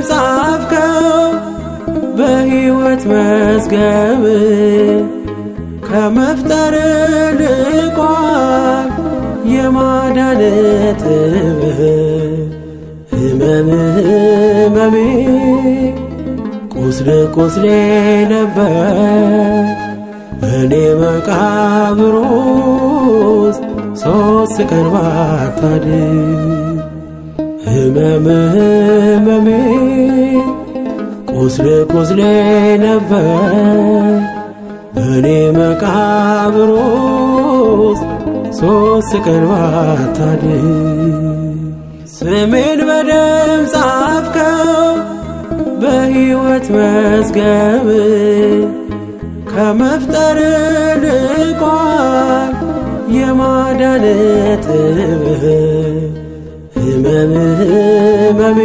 ጻፍከው በሕይወት መዝገብ ከመፍጠር ልቋል የማዳን ጥበብ። ሕመምህ ሕመሜ ቁስል ቁስሌ ነበር በእኔ መቃብር ውስጥ 3 ቀን ባታድር። ሕመምህ ሕመሜ ቁስል ቁስሌ ነበር በእኔ መቃብር ውስጥ 3 ቀን ባታድር። ስሜን በደም ጻፍከው በሕይወት መዝገብ ከመፍጠር ልቋል የማዳን ጥበብ። ሕመምህ ሕመሜ